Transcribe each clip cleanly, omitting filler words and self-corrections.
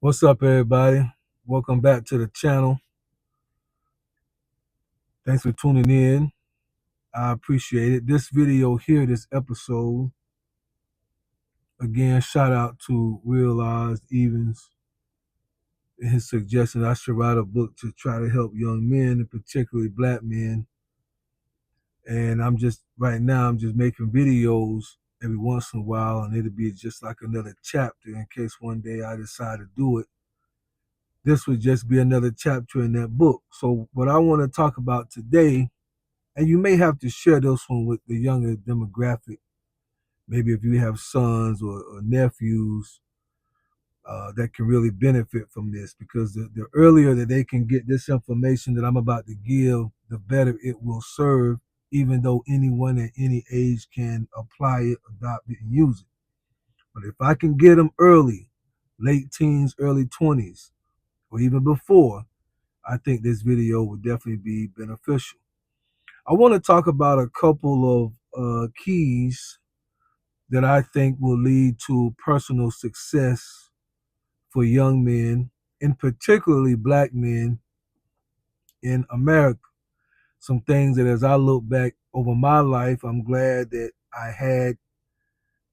What's up, everybody? Welcome back to the channel. Thanks for tuning in. I appreciate it. This video here, this episode, again, shout out to Realized Evans and his suggestion I should write a book to try to help young men, and particularly black men. And right now, I'm just making videos every once in a while, and it'll be just like another chapter in case one day I decide to do it. This would just be another chapter in that book. So, what I want to talk about today, and you may have to share this one with the younger demographic. Maybe if you have sons or nephews that can really benefit from this, because the earlier that they can get this information that I'm about to give, the better it will serve, even though anyone at any age can apply it, adopt it, and use it. But if I can get them early, late teens, early 20s, or even before, I think this video would definitely be beneficial. I want to talk about a couple of keys that I think will lead to personal success for young men, and particularly black men in America. Some things that as I look back over my life, I'm glad that I had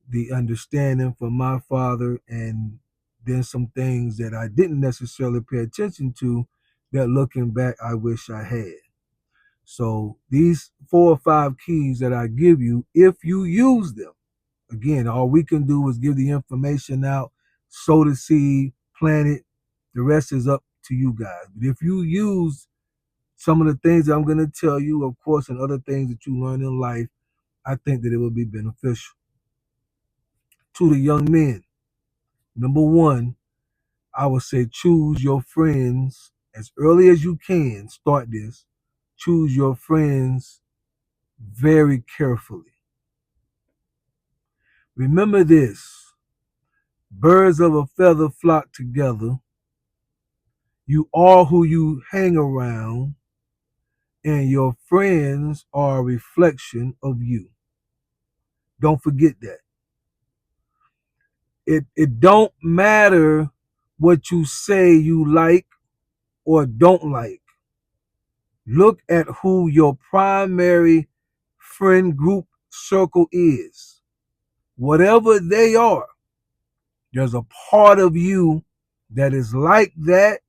the understanding from my father, and then some things that I didn't necessarily pay attention to that looking back, I wish I had. So these 4 or 5 keys that I give you, if you use them, again, all we can do is give the information out, sow the seed, plant it. The rest is up to you guys. But if you use some of the things that I'm going to tell you, of course, and other things that you learn in life, I think that it will be beneficial. To the young men, number one, I would say choose your friends as early as you can. Start this. Choose your friends very carefully. Remember this: birds of a feather flock together. You are who you hang around, and your friends are a reflection of you. Don't forget that. It don't matter what you say you like or don't like. Look at who your primary friend group circle is. Whatever they are, there's a part of you that is like that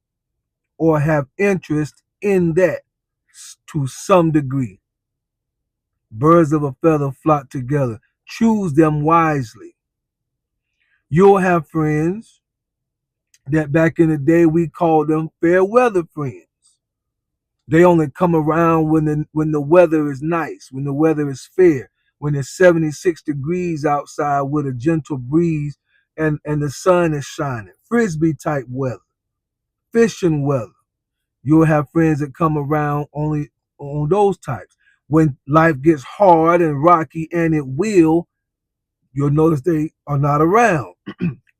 or have interest in that to some degree. Birds of a feather flock together. Choose them wisely. You'll have friends that back in the day we called them fair weather friends. They only come around when the weather is nice, when the weather is fair, when it's 76 degrees outside with a gentle breeze and the sun is shining. Frisbee type weather, fishing weather. You'll have friends that come around only on those types. When life gets hard and rocky, and it will, you'll notice they are not around.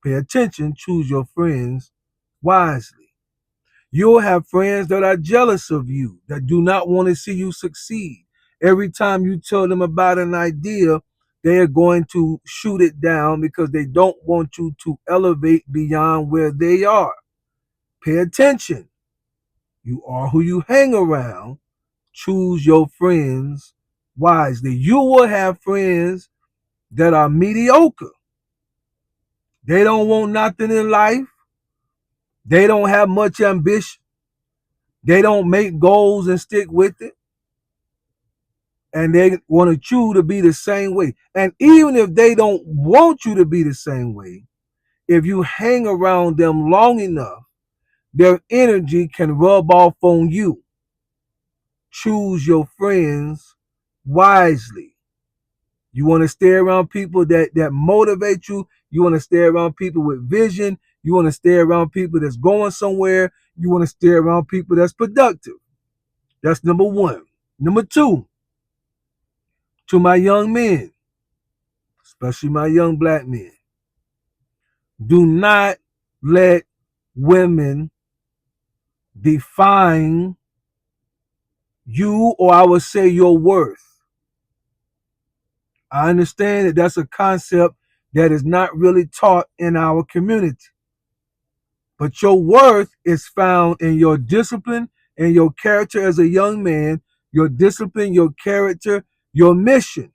Pay attention, choose your friends wisely. You'll have friends that are jealous of you, that do not want to see you succeed. Every time you tell them about an idea, they are going to shoot it down because they don't want you to elevate beyond where they are. Pay attention. You are who you hang around. Choose your friends wisely. You will have friends that are mediocre. They don't want nothing in life. They don't have much ambition. They don't make goals and stick with it. And they want you to be the same way. And even if they don't want you to be the same way, if you hang around them long enough, their energy can rub off on you. Choose your friends wisely. You want to stay around people that motivate you. You want to stay around people with vision. You want to stay around people that's going somewhere. You want to stay around people that's productive. That's number one. Number two, to my young men, especially my young black men, do not let women define you, or I would say your worth. I understand that that's a concept that is not really taught in our community. But your worth is found in your discipline and your character as a young man, your discipline, your character, your mission,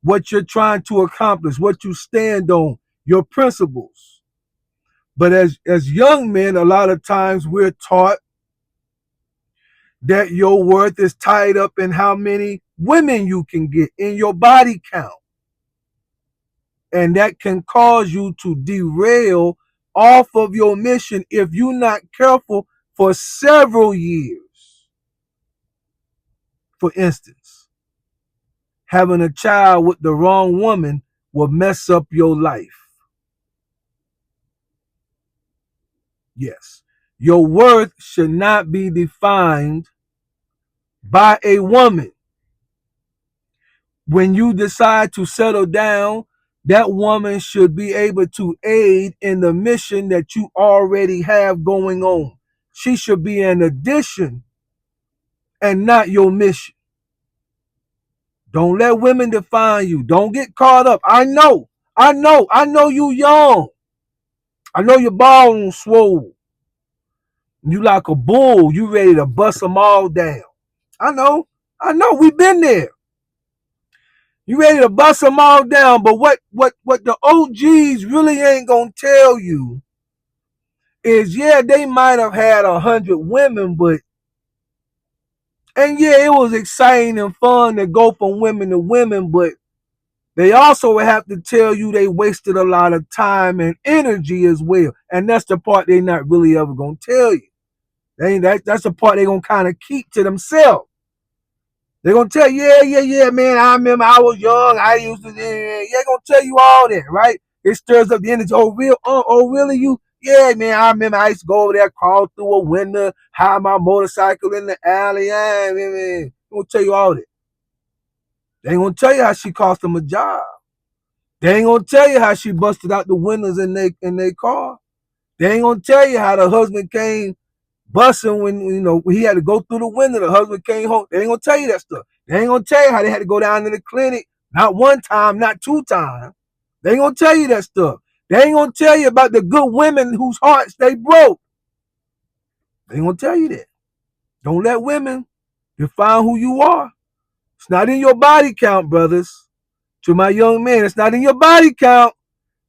what you're trying to accomplish, what you stand on, your principles. But as young men, a lot of times we're taught that your worth is tied up in how many women you can get in your body count. And that can cause you to derail off of your mission if you're not careful for several years. For instance, having a child with the wrong woman will mess up your life. Yes. Your worth should not be defined by a woman. When you decide to settle down, that woman should be able to aid in the mission that you already have going on. She should be an addition and not your mission. Don't let women define you. Don't get caught up. I know you young. I know your ball swole. You like a bull. You ready to bust them all down. I know, we've been there. You ready to bust them all down, but what the OGs really ain't gonna tell you is, yeah, they might have had 100 women, but and yeah, it was exciting and fun to go from women to women, but they also would have to tell you they wasted a lot of time and energy as well, and that's the part they not really ever gonna tell you. That's the part they gonna kind of keep to themselves. They're gonna tell you, yeah, man. I remember I was young. I used to, yeah, gonna tell you all that, right? It stirs up the energy. Oh, really? You, yeah, man. I remember I used to go over there, crawl through a window, hide my motorcycle in the alley. Yeah, man. They're gonna tell you all that. They ain't gonna tell you how she cost them a job. They ain't gonna tell you how she busted out the windows in their car. They ain't gonna tell you how the husband came busting when he had to go through the window. The husband came home. They ain't gonna tell you that stuff. They ain't gonna tell you how they had to go down to the clinic, not one time, not two times. They ain't gonna tell you that stuff. They ain't gonna tell you about the good women whose hearts they broke. They ain't gonna tell you that. Don't let women define who you are. It's not in your body count, brothers. To my young men, it's not in your body count.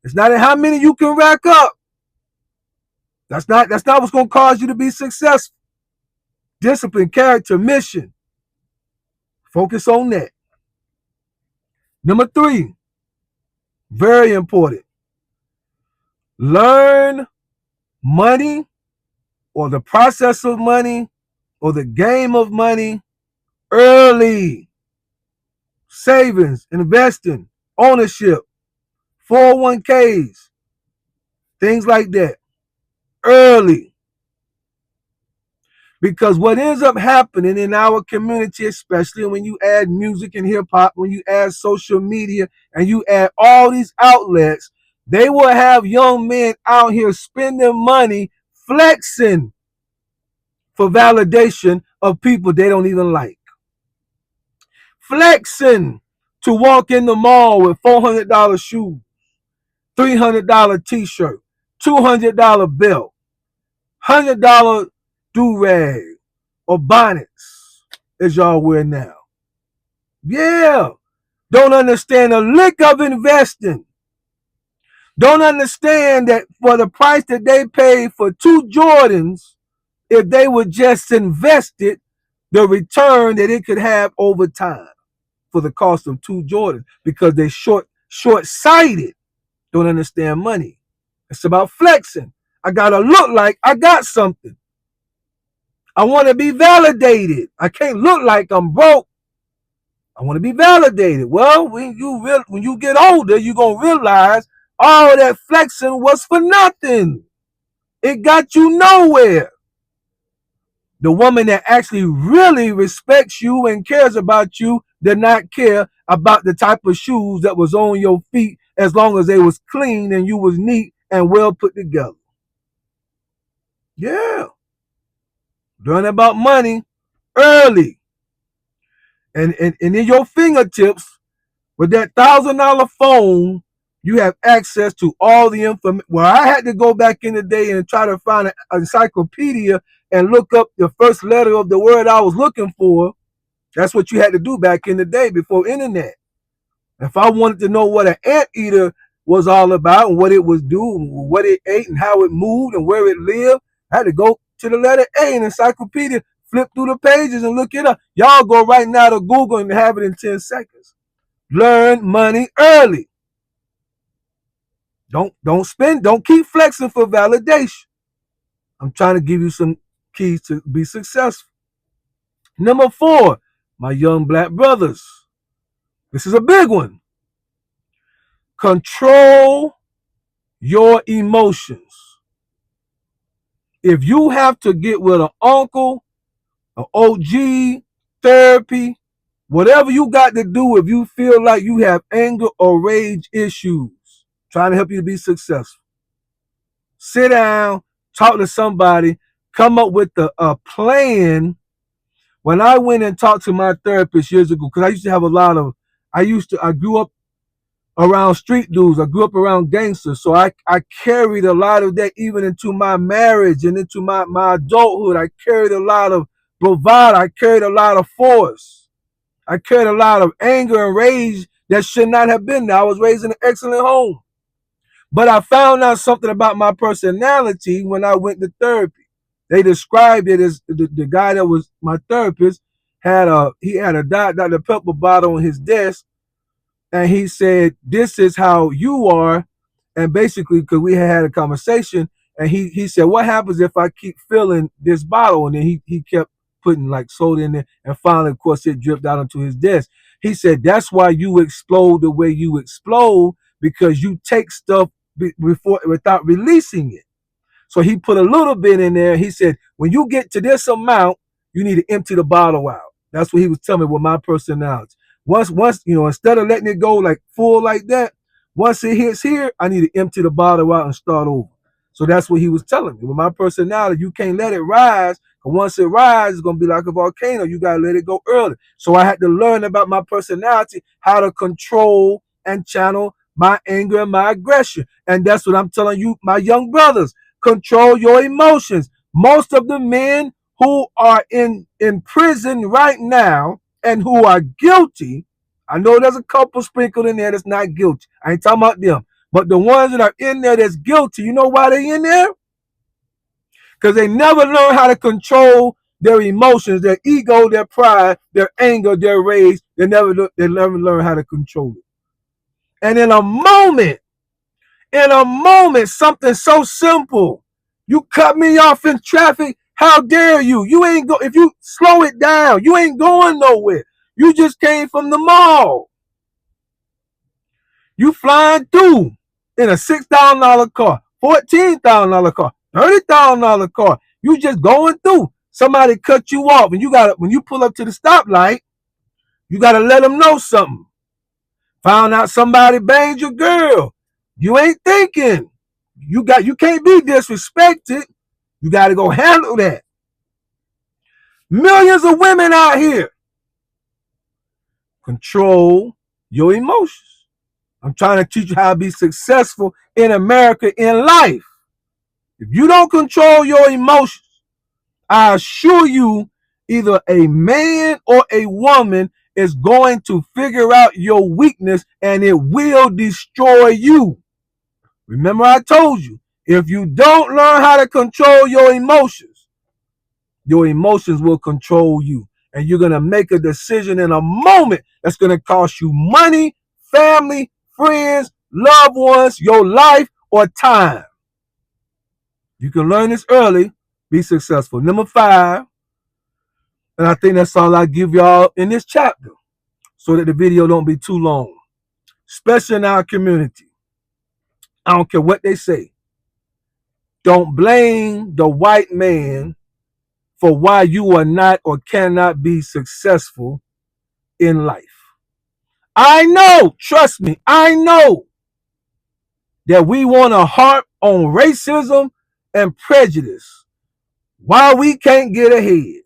It's not in how many you can rack up. That's not what's gonna cause you to be successful. Discipline, character, mission. Focus on that. Number 3, very important. Learn money or the process of money or the game of money early. Savings, investing, ownership, 401ks, things like that. Early. Because what ends up happening in our community, especially when you add music and hip hop, when you add social media and you add all these outlets, they will have young men out here spending money flexing for validation of people they don't even like. Flexing to walk in the mall with $400 shoes, $300 t-shirt, $200 belt, $100 do-rag or bonnets as y'all wear now. Yeah. Don't understand a lick of investing. Don't understand that for the price that they paid for 2 Jordans, if they would just invest it, the return that it could have over time for the cost of 2 Jordans, because they short-sighted, don't understand money. It's about flexing. I gotta look like I got something. I want to be validated. I can't look like I'm broke. I want to be validated. Well, when you get older, you're gonna realize all that flexing was for nothing. It got you nowhere. The woman that actually really respects you and cares about you did not care about the type of shoes that was on your feet, as long as they was clean and you was neat and well put together. Yeah. Learn about money early. And in your fingertips with that $1,000 phone You have access to all the information. Well, I had to go back in the day and try to find an encyclopedia and look up the first letter of the word I was looking for. That's what you had to do back in the day before internet. If I wanted to know what an anteater was all about and what it was doing, what it ate and how it moved and where it lived, I had to go to the letter A in the encyclopedia, flip through the pages and look it up. Y'all go right now to Google and have it in 10 seconds. Learn money early. Don't keep flexing for validation. I'm trying to give you some keys to be successful. Number 4, my young black brothers. This is a big one. Control your emotions. If you have to get with an uncle, an OG, therapy, whatever you got to do if you feel like you have anger or rage issues, trying to help you to be successful. Sit down, talk to somebody, come up with a plan. When I went and talked to my therapist years ago, because I used to have I grew up around street dudes. I grew up around gangsters. So I carried a lot of that even into my marriage and into my adulthood. I carried a lot of bravado. I carried a lot of force. I carried a lot of anger and rage that should not have been there. I was raised in an excellent home. But I found out something about my personality when I went to therapy. They described it as the guy that was my therapist he had a Dr. Pepper bottle on his desk, and he said, "This is how you are." And basically, because we had a conversation, and he said, "What happens if I keep filling this bottle?" And then he kept putting like soda in there, and finally, of course, it dripped out onto his desk. He said, "That's why you explode the way you explode, because you take stuff before without releasing it." So he put a little bit in there. He said, "When you get to this amount, you need to empty the bottle out." That's what he was telling me with my personality. Once, instead of letting it go like full like that, once it hits here, I need to empty the bottle out and start over. So that's what he was telling me. With my personality, you can't let it rise. But once it rises, it's gonna be like a volcano. You gotta let it go early. So I had to learn about my personality, how to control and channel my anger and my aggression. And that's what I'm telling you, my young brothers. Control your emotions. Most of the men who are in prison right now and who are guilty, I know there's a couple sprinkled in there that's not guilty. I ain't talking about them. But the ones that are in there that's guilty, you know why they in there? Because they never learn how to control their emotions, their ego, their pride, their anger, their rage. They never learn how to control it. And in a moment, something so simple. You cut me off in traffic. How dare you? You ain't go. If you slow it down, you ain't going nowhere. You just came from the mall. You flying through in a $6,000 car, $14,000 car, $30,000 car. You just going through. Somebody cut you off, and when you pull up to the stoplight, you gotta let them know something. Found out somebody banged your girl. You ain't thinking. You can't be disrespected. You got to go handle that. Millions of women out here. Control your emotions. I'm trying to teach you how to be successful in America in life. If you don't control your emotions, I assure you, either a man or a woman is going to figure out your weakness and it will destroy you. Remember, I told you, if you don't learn how to control your emotions will control you. And you're going to make a decision in a moment that's going to cost you money, family, friends, loved ones, your life, or time. You can learn this early, be successful. Number 5, and I think that's all I give y'all in this chapter so that the video don't be too long, especially in our community. I don't care what they say. Don't blame the white man for why you are not or cannot be successful in life. I know, trust me, I know that we want to harp on racism and prejudice. Why we can't get ahead.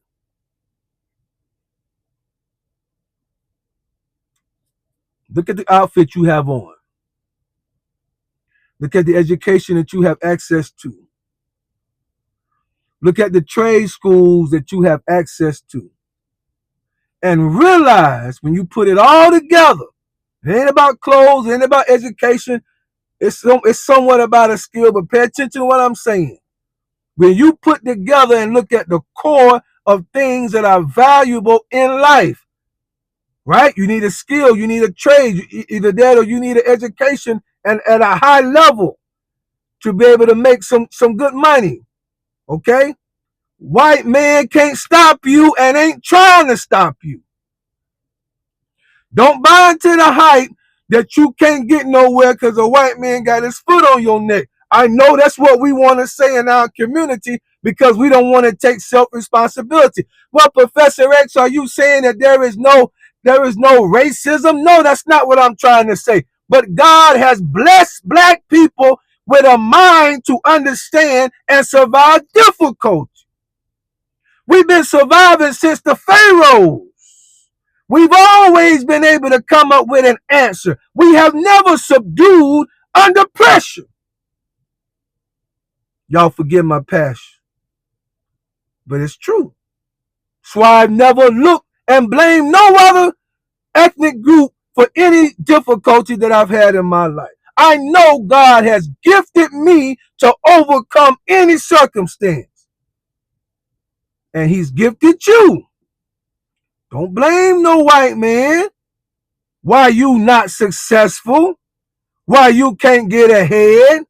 Look at the outfit you have on. Look at the education that you have access to. Look at the trade schools that you have access to. And realize when you put it all together, it ain't about clothes, it ain't about education, it's somewhat about a skill, but pay attention to what I'm saying. When you put together and look at the core of things that are valuable in life, right? You need a skill, you need a trade, either that or you need an education and at a high level to be able to make some good money, okay? White man can't stop you and ain't trying to stop you. Don't buy into the hype that you can't get nowhere because a white man got his foot on your neck. I know that's what we want to say in our community because we don't want to take self-responsibility. Well, Professor X, are you saying that there is no racism? No, that's not what I'm trying to say. But God has blessed black people with a mind to understand and survive difficulty. We've been surviving since the Pharaohs. We've always been able to come up with an answer. We have never subdued under pressure. Y'all forgive my passion, but it's true. That's why I've never looked and blamed no other ethnic group for any difficulty that I've had in my life. I know God has gifted me to overcome any circumstance. And he's gifted you. Don't blame no white man. Why you not successful? Why you can't get ahead?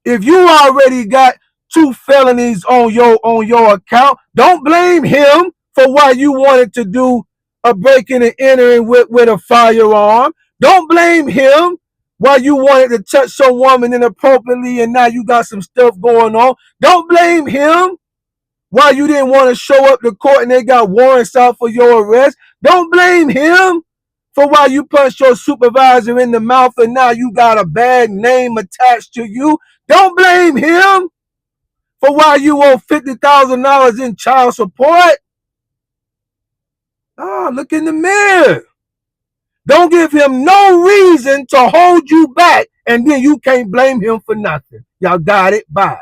If you already got 2 felonies on your account, don't blame him for why you wanted to do a breaking and entering with a firearm. Don't blame him why you wanted to touch some woman inappropriately and now you got some stuff going on. Don't blame him why you didn't want to show up to court and they got warrants out for your arrest. Don't blame him for why you punched your supervisor in the mouth and now you got a bad name attached to you. Don't blame him for why you owe $50,000 in child support. Look in the mirror. Don't give him no reason to hold you back and then you can't blame him for nothing. Y'all got it? Bye.